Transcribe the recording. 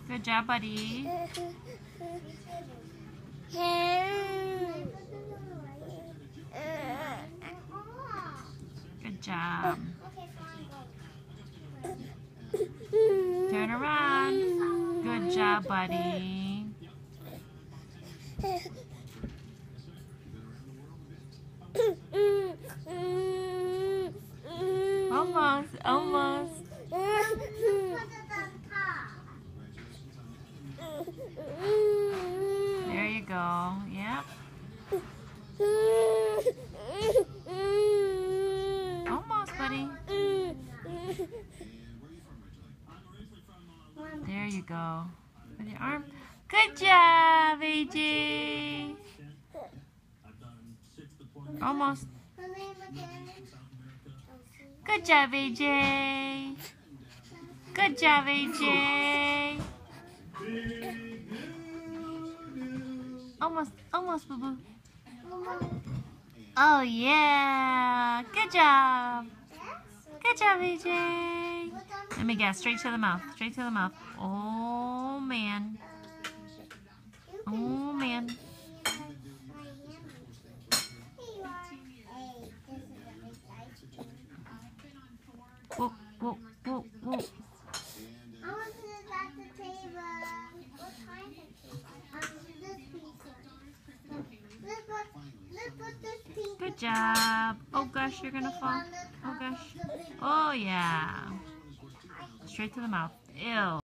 Good job, buddy. Good job. Turn around. Good job, buddy. Almost, almost. There you go. Yep. Almost, buddy. There you go. With your arm. Good job, AJ. Almost. Good job, AJ. Good job, AJ. Almost, boo boo. Oh yeah. Good job. Good job, AJ. Let me guess. Straight to the mouth. Straight to the mouth. Oh man. Oh man. Whoa, whoa, whoa, whoa. Good job. Oh gosh, you're gonna fall. Oh gosh. Oh yeah. Straight to the mouth. Ew.